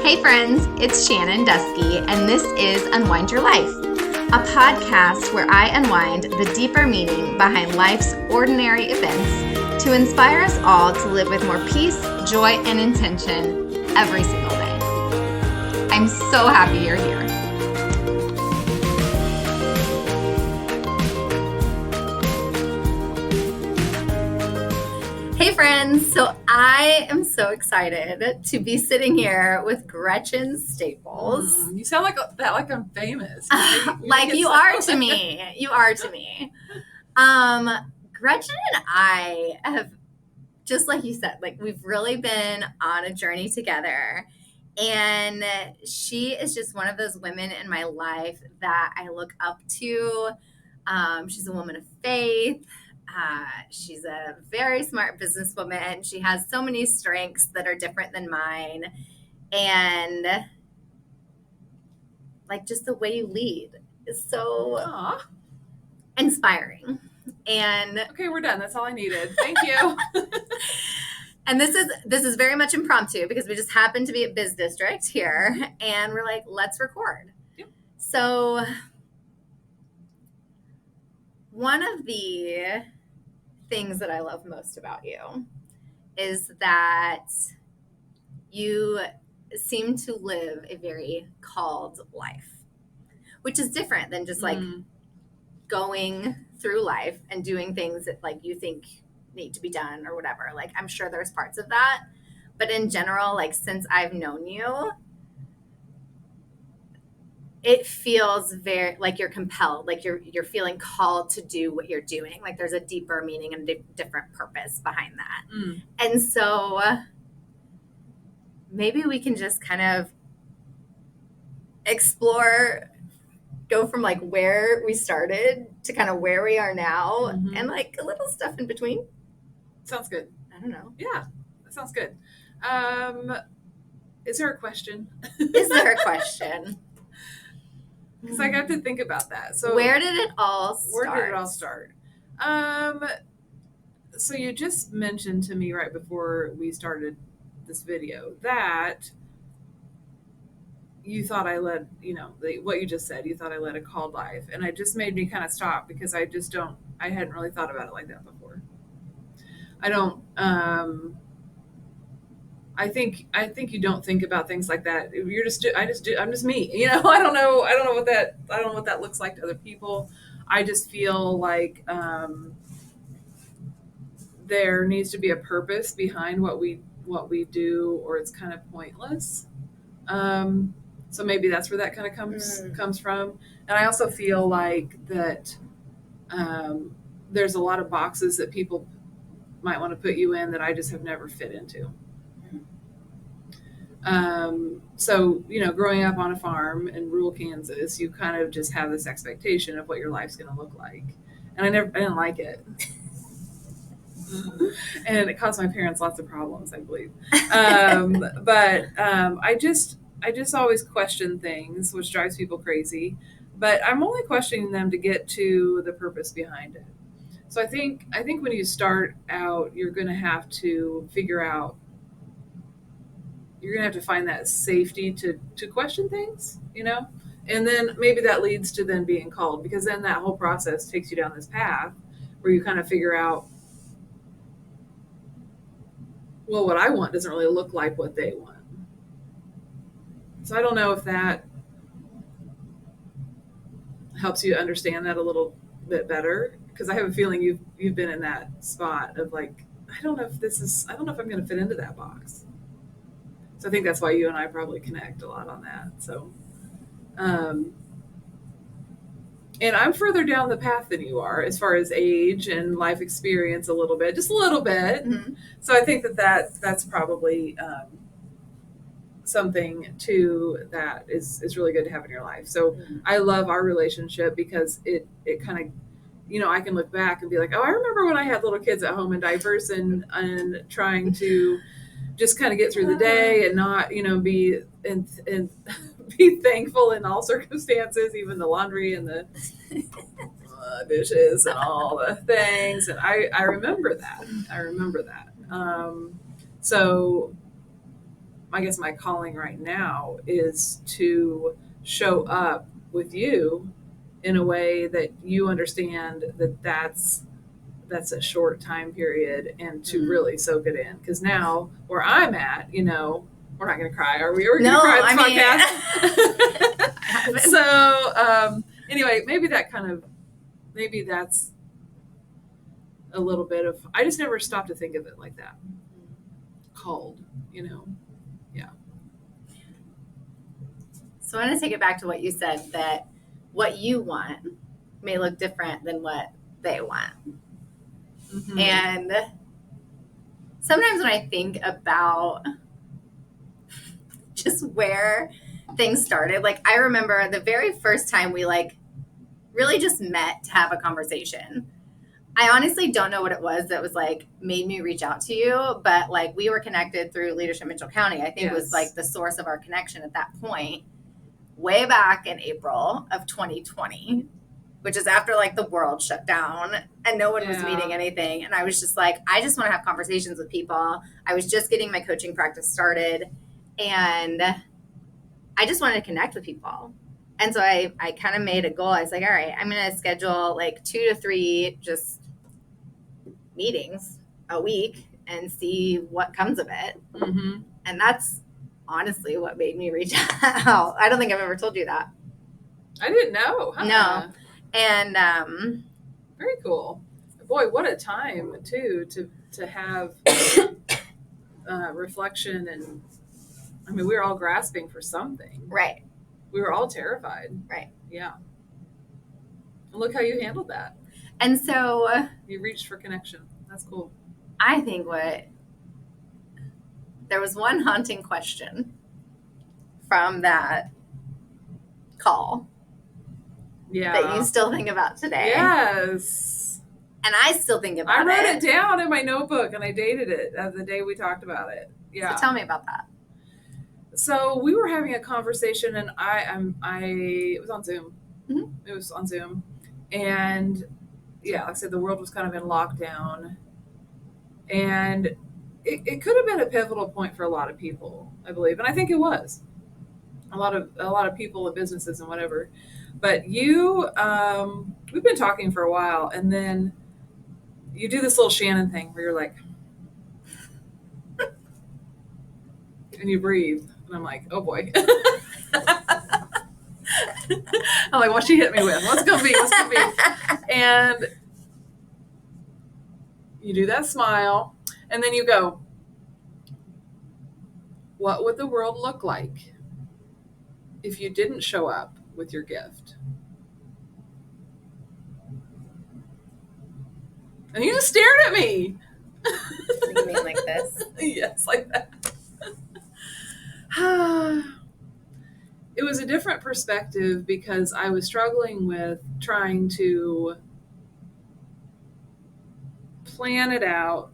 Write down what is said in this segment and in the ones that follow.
Hey friends, it's Shannon Dusky, and this is Unwind Your Life, a podcast where I unwind the deeper meaning behind life's ordinary events to inspire us all to live with more peace, joy, and intention every single day. I'm so happy you're here. Hey friends, so I am so excited to be sitting here with Gretchin Staples. You sound like I'm famous. Like you are to me. You are to me. Gretchen and I have, just like you said, like we've really been on a journey together. And she is just one of those women in my life that I look up to. She's a woman of faith. She's a very smart businesswoman. She has so many strengths that are different than mine. And like just the way you lead is so inspiring. And okay, we're done. That's all I needed. Thank you. And this is very much impromptu because we just happen to be at Biz District here and we're like, let's record. Yep. So one of the things that I love most about you is that you seem to live a very called life, which is different than just like going through life and doing things that like you think need to be done or whatever. Like I'm sure there's parts of that, but in general, like since I've known you, it feels very like you're compelled, like you're feeling called to do what you're doing. Like there's a deeper meaning and different purpose behind that. And so maybe we can just kind of explore, go from like where we started to kind of where we are now and like a little stuff in between. Sounds good. I don't know. Yeah, that sounds good. Is there a question? Is there a question? Because I got to think about that. So where did it all start? So you just mentioned to me right before we started this video that you thought I led, what you just said, you thought I led a called life. And it just made me kind of stop because I hadn't really thought about it like that before. I think you don't think about things like that. I'm just me. I don't know what that looks like to other people. I just feel like there needs to be a purpose behind what we do, or it's kind of pointless. So maybe that's where that kind of comes from. And I also feel like that there's a lot of boxes that people might want to put you in that I just have never fit into. So, growing up on a farm in rural Kansas, you kind of just have this expectation of what your life's going to look like. And I didn't like it. And it caused my parents lots of problems, I believe. But I just always question things, which drives people crazy. But I'm only questioning them to get to the purpose behind it. So I think when you start out, you're going to have to figure out, you're going to have to find that safety to question things, and then maybe that leads to then being called, because then that whole process takes you down this path where you kind of figure out, well, what I want doesn't really look like what they want. So I don't know if that helps you understand that a little bit better, because I have a feeling you've been in that spot of like, I don't know if I'm going to fit into that box. So I think that's why you and I probably connect a lot on that. So, and I'm further down the path than you are as far as age and life experience just a little bit. Mm-hmm. So I think that's probably something too that is really good to have in your life. So I love our relationship because it kind of, I can look back and be like, oh, I remember when I had little kids at home in diapers and trying to just kind of get through the day and not, be and be thankful in all circumstances, even the laundry and the dishes and all the things. And I remember that. So I guess my calling right now is to show up with you in a way that you understand that that's a short time period, and to really soak it in. Because now where I'm at, we're not going to cry, are we? Are we going to cry on this podcast? So anyway, maybe that's a little bit of, I just never stopped to think of it like that. Called, yeah. So I want to take it back to what you said, that what you want may look different than what they want. Mm-hmm. And sometimes when I think about just where things started, like I remember the very first time we really just met to have a conversation. I honestly don't know what it was that was made me reach out to you, but we were connected through Leadership Mitchell County. I think was the source of our connection at that point, way back in April of 2020, which is after the world shut down and no one was meeting anything. And I was just I just want to have conversations with people. I was just getting my coaching practice started and I just wanted to connect with people. And so I kind of made a goal. I was all right, I'm going to schedule 2 to 3 just meetings a week and see what comes of it. Mm-hmm. And that's honestly what made me reach out. I don't think I've ever told you that. I didn't know. Huh? No. And very cool. Boy, what a time too to have reflection. And I mean, we were all grasping for something. Right. We were all terrified. Right. Yeah. And look how you handled that. And so you reached for connection. That's cool. I think there was one haunting question from that call. Yeah. That you still think about today. Yes. And I still think about it. I wrote it down in my notebook and I dated it the day we talked about it. Yeah. So tell me about that. So we were having a conversation and it was on Zoom. Mm-hmm. It was on Zoom. And yeah, like I said, the world was kind of in lockdown. And it could have been a pivotal point for a lot of people, I believe. And I think it was. A lot of people and businesses and whatever. But we've been talking for a while, and then you do this little Shannon thing where you're like, and you breathe, and I'm like, oh boy. I'm like, what's she hit me with? What's gonna be? And you do that smile, and then you go, what would the world look like if you didn't show up with your gift? And you just stared at me. You mean like this? Yes, like that. It was a different perspective because I was struggling with trying to plan it out.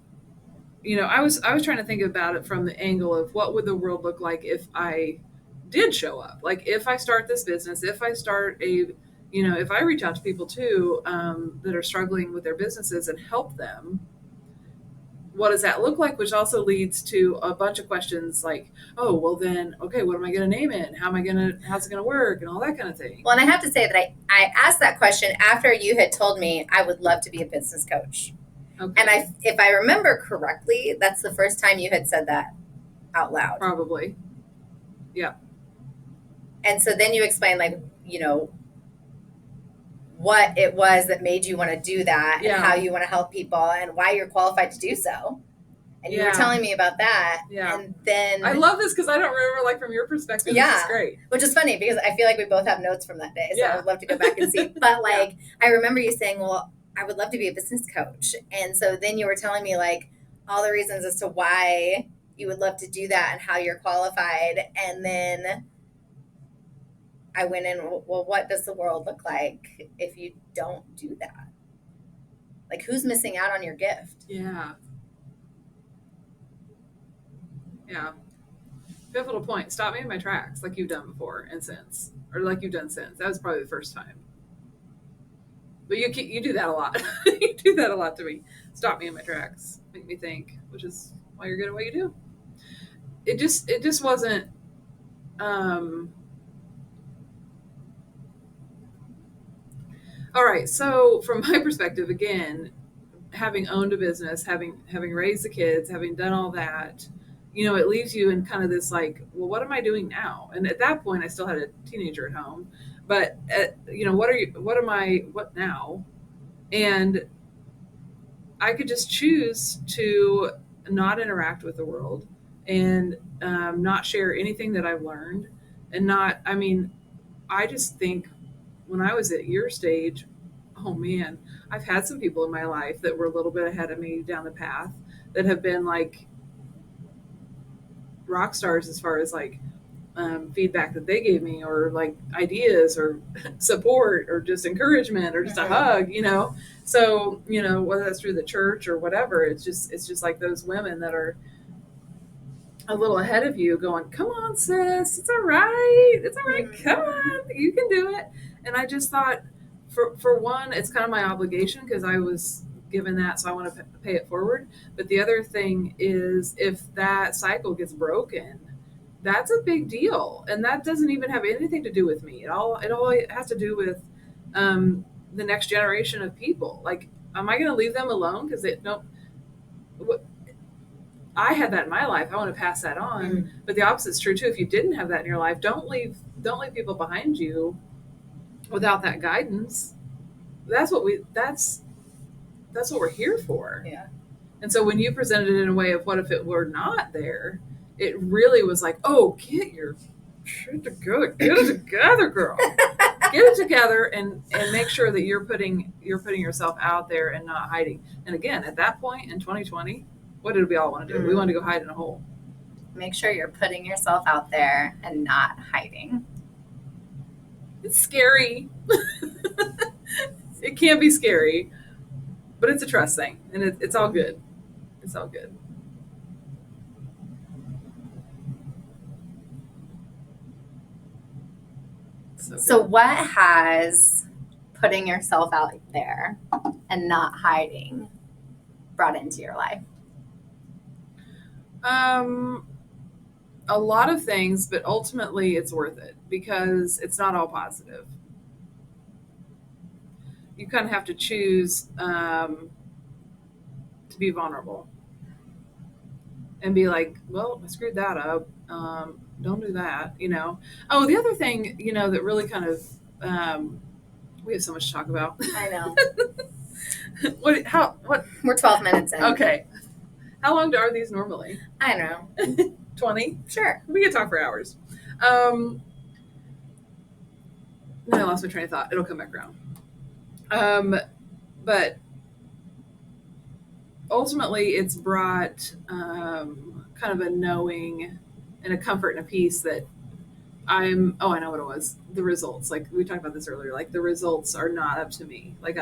I was trying to think about it from the angle of what would the world look like if I did show up? Like if I start this business, if I start if I reach out to people too that are struggling with their businesses and help them, what does that look like? Which also leads to a bunch of questions like, oh, well then, okay, what am I going to name it? How's it going to work? And all that kind of thing. Well, and I have to say that I asked that question after you had told me I would love to be a business coach. Okay. And if I remember correctly, that's the first time you had said that out loud. Probably. Yeah. And so then you explained what it was that made you want to do that and how you want to help people and why you're qualified to do so. And you were telling me about that. Yeah. And then I love this because I don't remember from your perspective. Yeah. This is great. Which is funny because I feel like we both have notes from that day. So I would love to go back and see. But I remember you saying, well, I would love to be a business coach. And so then you were telling me all the reasons as to why you would love to do that and how you're qualified. And then I went in, well, what does the world look like if you don't do that? Who's missing out on your gift? Yeah. Yeah. Pivotal point. Stop me in my tracks like you've done before and since. Or like you've done since. That was probably the first time. But you do that a lot. You do that a lot to me. Stop me in my tracks. Make me think, which is why you're good at what you do. it just wasn't. Um, all right, so from my perspective, again, having owned a business, having raised the kids, having done all that, it leaves you in kind of this like, well, what am I doing now? And at that point, I still had a teenager at home, but what now? And I could just choose to not interact with the world and not share anything that I've learned, and not. I mean, I just think when I was at your stage, oh man, I've had some people in my life that were a little bit ahead of me down the path that have been like rock stars as far as like feedback that they gave me, or like ideas, or support, or just encouragement, or just a hug. So whether that's through the church or whatever, it's just like those women that are a little ahead of you going, come on, sis, it's all right. It's all right. Come on, you can do it. And I just thought, for one, it's kind of my obligation because I was given that, so I want to pay it forward. But the other thing is, if that cycle gets broken, that's a big deal. And that doesn't even have anything to do with me. It all has to do with the next generation of people. Like, am I going to leave them alone? Because no, I had that in my life. I want to pass that on. But the opposite is true too. If you didn't have that in your life, don't leave people behind you without that guidance. That's what we're here for. Yeah. And so when you presented it in a way of what if it were not there, it really was like, oh, get your shit together, get it together, girl. Get it together, and make sure that you're putting yourself out there and not hiding. And again, at that point in 2020, what did we all want to do? We wanted to go hide in a hole. Make sure you're putting yourself out there and not hiding. It's scary. It can be scary, but it's a trust thing, and it's all good. It's all good. So what has putting yourself out there and not hiding brought into your life? A lot of things, but ultimately it's worth it because it's not all positive. You kind of have to choose to be vulnerable and be like, well, I screwed that up. Don't do that. Oh, the other thing, that really kind of, we have so much to talk about. I know. What? We're 12 minutes in. Okay. How long are these normally? I know. 20? Sure. We can talk for hours. No, I lost my train of thought. It'll come back around. But ultimately, it's brought kind of a knowing and a comfort and a peace that I know what it was. The results, like we talked about this earlier, like the results are not up to me. Like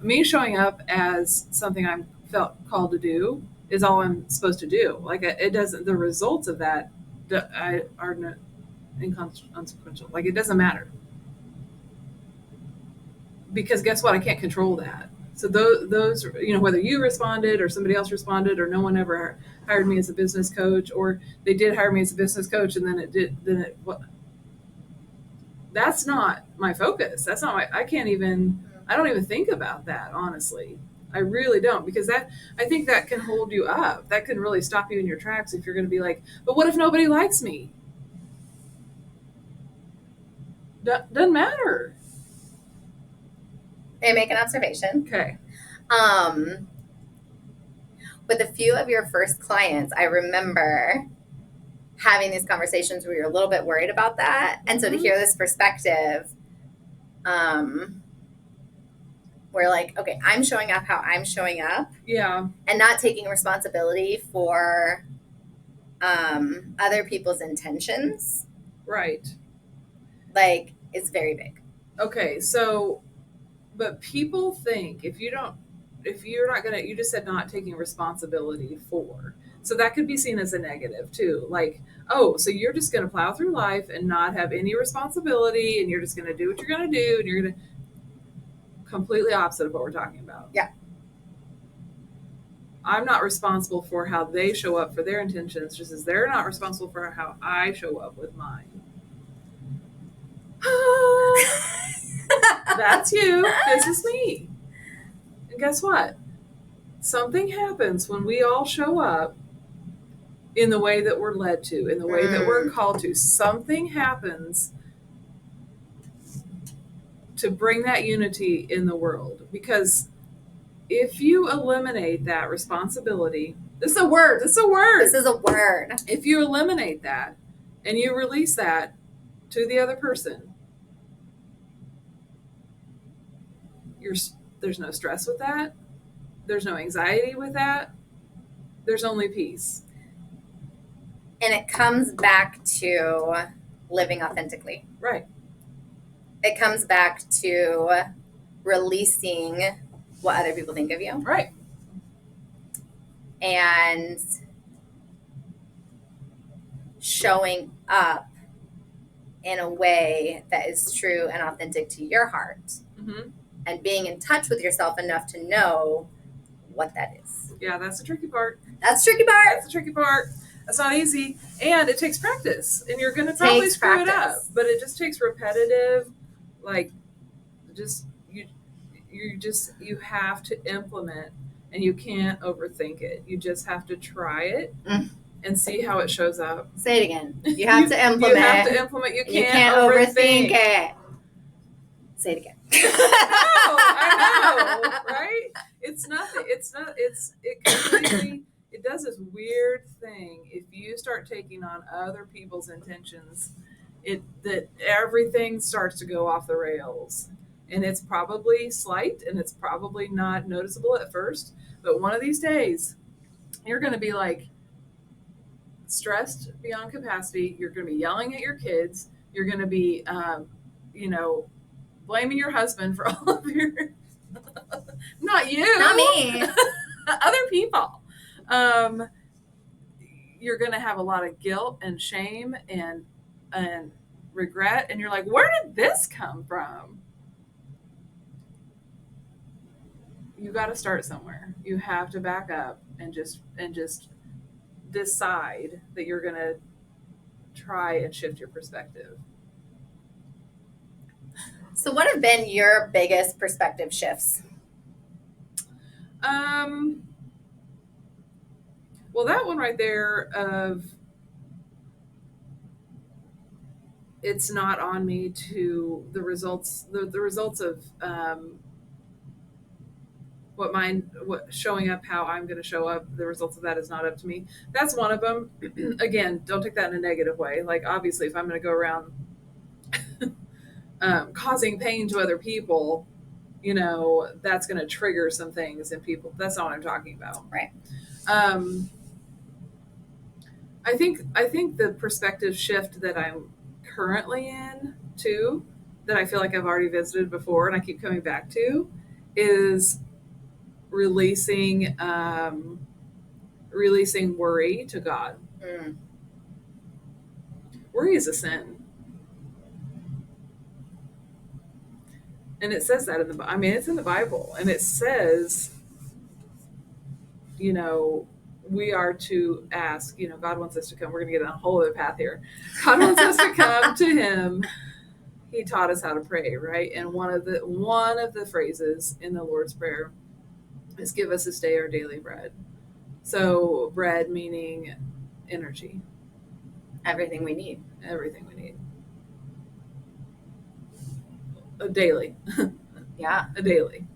me showing up as something I'm felt called to do is all I'm supposed to do. Like it doesn't, the results of that are not inconsequential. Like it doesn't matter. Because guess what? I can't control that. So those, whether you responded or somebody else responded or no one ever hired me as a business coach, or they did hire me as a business coach and that's not my focus. That's not I don't even think about that, honestly. I really don't, because I think that can hold you up. That can really stop you in your tracks if you're going to be like, but what if nobody likes me? Doesn't matter. May I make an observation? Okay. With a few of your first clients, I remember having these conversations where you're a little bit worried about that. And so to hear this perspective, we're like, okay, I'm showing up how I'm showing up. Yeah. And not taking responsibility for other people's intentions. Right. Like, it's very big. Okay, so, but people think if you're not going to, you just said not taking responsibility for. So that could be seen as a negative too. Like, oh, so you're just going to plow through life and not have any responsibility, and you're just going to do what you're going to do, and you're going to completely opposite of what we're talking about. Yeah. I'm not responsible for how they show up for their intentions, just as they're not responsible for how I show up with mine. That's you. This is me. And guess what? Something happens when we all show up in the way that we're led to, in the way that we're called to. Something happens to bring that unity in the world. Because if you eliminate that responsibility, this is a word. This is a word. This is a word. If you eliminate that and you release that to the other person, there's no stress with that. There's no anxiety with that. There's only peace. And it comes back to living authentically. Right. It comes back to releasing what other people think of you. Right. And showing up in a way that is true and authentic to your heart. Mm-hmm. And being in touch with yourself enough to know what that is. Yeah, that's the tricky part. That's the tricky part. That's the tricky part. That's not easy. And it takes practice. And you're going to probably screw it up. But it just takes repetitive, like, you have to implement, and you can't overthink it. You just have to try it and see how it shows up. Say it again. You have to implement. You have to implement. You can't overthink it. Say it again. I know, right? It's nothing. It completely, it does this weird thing. If you start taking on other people's intentions, that everything starts to go off the rails. And it's probably slight, and it's probably not noticeable at first, but one of these days, you're going to be like stressed beyond capacity. You're going to be yelling at your kids. You're going to be, blaming your husband for all of your, not you, not me, other people. You're going to have a lot of guilt and shame and regret. And you're like, where did this come from? You got to start somewhere. You have to back up and just decide that you're going to try and shift your perspective. So what have been your biggest perspective shifts? Well, that one right there of it's not on me to the results of what showing up, how I'm going to show up, the results of that is not up to me. That's one of them. Again, don't take that in a negative way. Like, obviously, if I'm going to go around causing pain to other people, that's going to trigger some things in people. That's not what I'm talking about. Right. I think the perspective shift that I'm currently in too, that I feel like I've already visited before and I keep coming back to, is releasing worry to God. Worry is a sin. And it says that it's in the Bible, and it says, we are to ask, God wants us to come. We're going to get on a whole other path here. God wants us to come to him. He taught us how to pray, right? And one of the phrases in the Lord's Prayer is, give us this day our daily bread. So bread meaning energy. Everything we need. Everything we need. A daily. Yeah. A daily.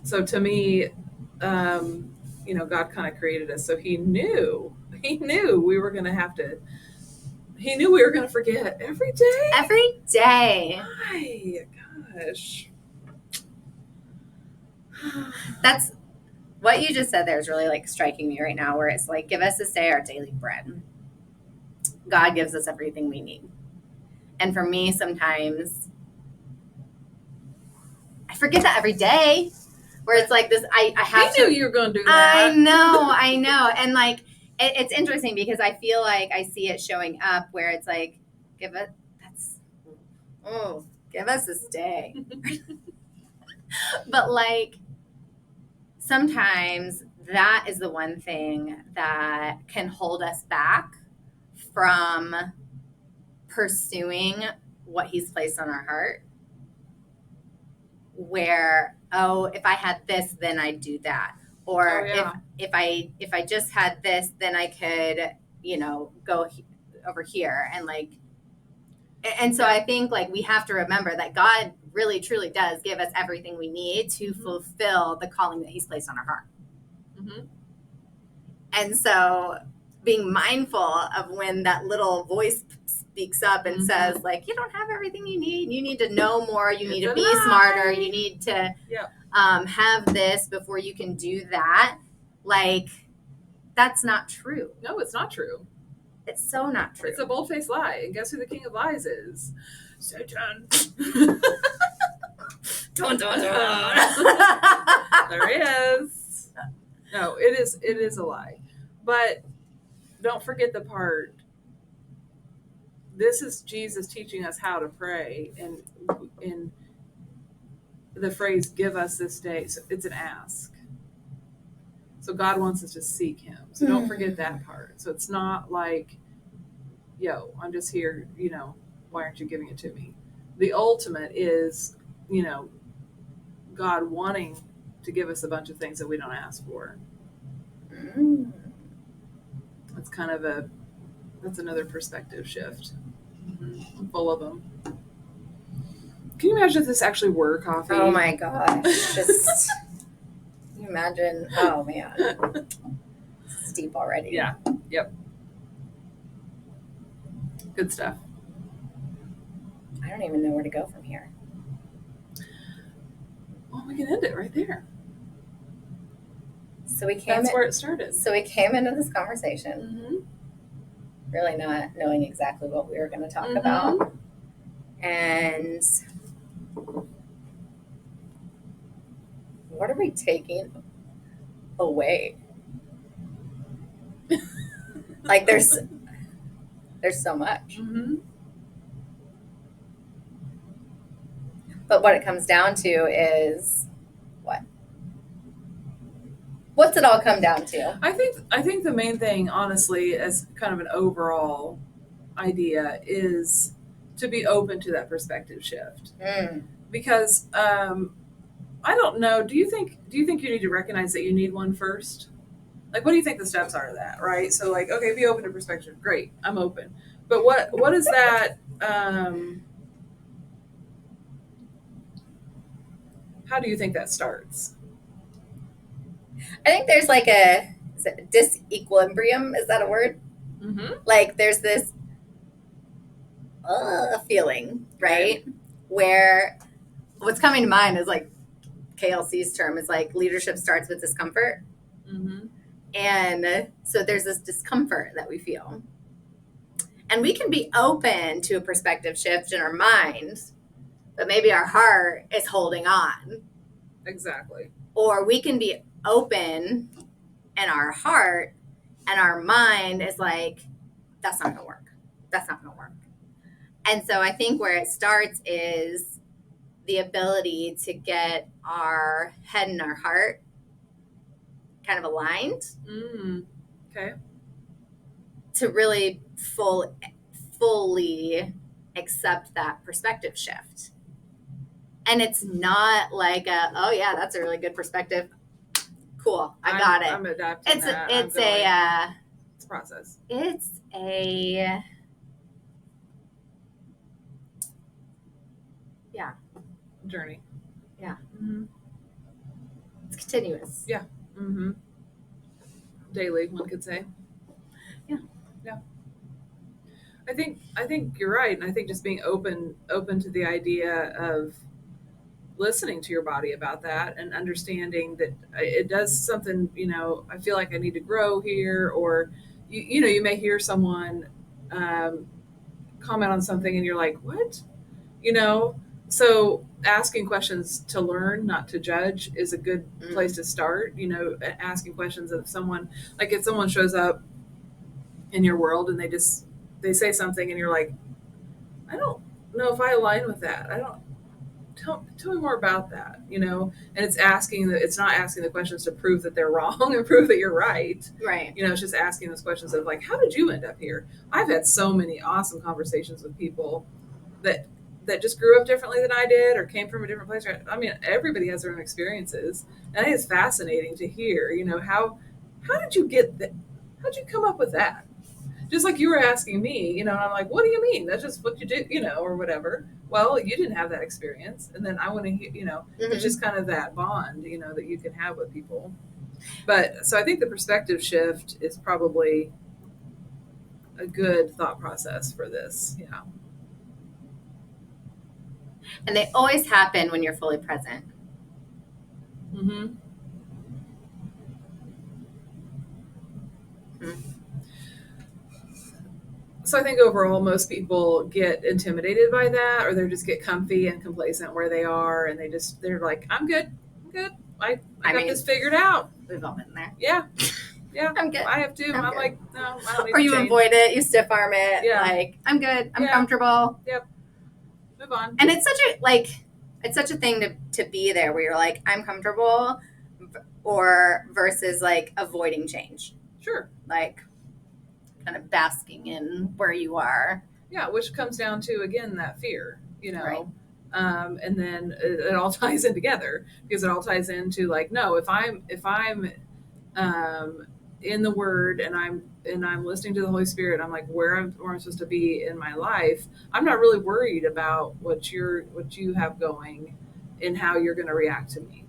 So to me, God kind of created us. So he knew we were going to have to, he knew we were going to forget every day. Every day. My gosh. That's what you just said there is really like striking me right now, where it's like, give us this day our daily bread. God gives us everything we need. And for me, sometimes I forget that every day, where it's like this, I have to. You knew you were going to do that. I know. And like, it's interesting because I feel like I see it showing up where it's like, give us this day. But like, sometimes that is the one thing that can hold us back from pursuing what he's placed on our heart, where, oh, if I had this, then I'd do that, or if I just had this, then I could, go over here, and so I think we have to remember that God really truly does give us everything we need to fulfill the calling that he's placed on our heart. And so being mindful of when that little voice speaks up and says, you don't have everything you need to know more, you need to be smarter, you need to have this before you can do that. That's not true. No, it's not true. It's so not true. It's a bold-faced lie. And guess who the king of lies is? Satan. Dun, dun, dun. There he is. No, it is a lie. But don't forget the part. This is Jesus teaching us how to pray, and in the phrase "give us this day," so it's an ask. So God wants us to seek him. So don't forget that part. So it's not like, yo, I'm just here, why aren't you giving it to me? The ultimate is, God wanting to give us a bunch of things that we don't ask for. That's kind of that's another perspective shift. I'm full of them. Can you imagine if this actually were coffee? Oh my gosh. Just can you imagine? Oh man. It's deep already. Yeah. Yep. Good stuff. I don't even know where to go from here. Well, we can end it right there. So That's where it started. So we came into this conversation really not knowing exactly what we were going to talk about. And what are we taking away? There's so much. But what it comes down to is what? What's it all come down to? I think the main thing, honestly, as kind of an overall idea, is to be open to that perspective shift. Because I don't know. Do you think you need to recognize that you need one first? What do you think the steps are to that? Right. So okay, be open to perspective. Great, I'm open. But what is that? How do you think that starts? I think there's is it disequilibrium? Is that a word? There's this feeling, right? Where what's coming to mind is KLC's term is leadership starts with discomfort. And so there's this discomfort that we feel. And we can be open to a perspective shift in our mind, but maybe our heart is holding on. Exactly. Or we can be open in our heart and our mind is that's not going to work. That's not going to work. And so I think where it starts is the ability to get our head and our heart kind of aligned. Okay. To really fully accept that perspective shift. And it's not oh yeah, that's a really good perspective. Cool, I got it. I'm adapting that. It's a process. It's a journey. Yeah. It's continuous. Yeah. Daily, one could say. Yeah. I think you're right, and I think just being open to the idea of listening to your body about that and understanding that it does something. I feel like I need to grow here, or you may hear someone comment on something, and you're like, what? So asking questions to learn, not to judge, is a good place to start. Asking questions of someone, if someone shows up in your world and they say something and you're like, I don't know if I align with that. tell me more about that, you know. And it's not asking the questions to prove that they're wrong and prove that you're right. Right. You know, it's just asking those questions of like, how did you end up here? I've had so many awesome conversations with people that just grew up differently than I did or came from a different place. I mean, everybody has their own experiences, and I think it's fascinating to hear, you know, how did you get that? How'd you come up with that? Just like you were asking me, you know, and I'm like, what do you mean? That's just what you do, you know, or whatever. Well, you didn't have that experience. And then I want to, you know, it's just kind of that bond, you know, that you can have with people. But so I think the perspective shift is probably a good thought process for this. Yeah. And they always happen when you're fully present. Mm-hmm. So I think overall, most people get intimidated by that, or they just get comfy and complacent where they are, and they're like, I'm good. I got this figured out. We've all been there. Yeah. I'm good. I have to. I'm like, no, I don't need or to you change. avoid it, you stiff arm it. Yeah. Like, I'm good. I'm Yeah. comfortable. Yep. Move on. And it's such a thing to be there where you're like, I'm comfortable, or versus like avoiding change. Sure. Like kind of basking in where you are. Yeah, which comes down to, again, that fear, you know. Right. And then it all ties in together, because it all ties into like, no, if I'm in the Word and I'm listening to the Holy Spirit, I'm like, where I'm supposed to be in my life, I'm not really worried about what you have going and how you're going to react to me.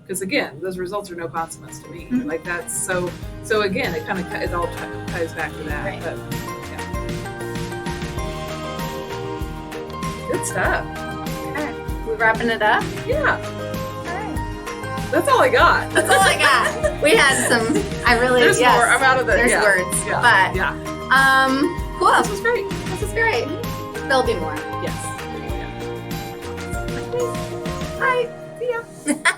Because again, those results are no consequence to me. Mm-hmm. Like that's so again, it all ties back to that. Right. But yeah, good stuff. Okay. We wrapping it up? Yeah, All right. that's all I got. That's all I got. We had some, There's more. I'm out of the. There's yeah. words. Yeah. But, yeah. cool. This was great. This is great. There'll be more. Yes. Bye. See ya.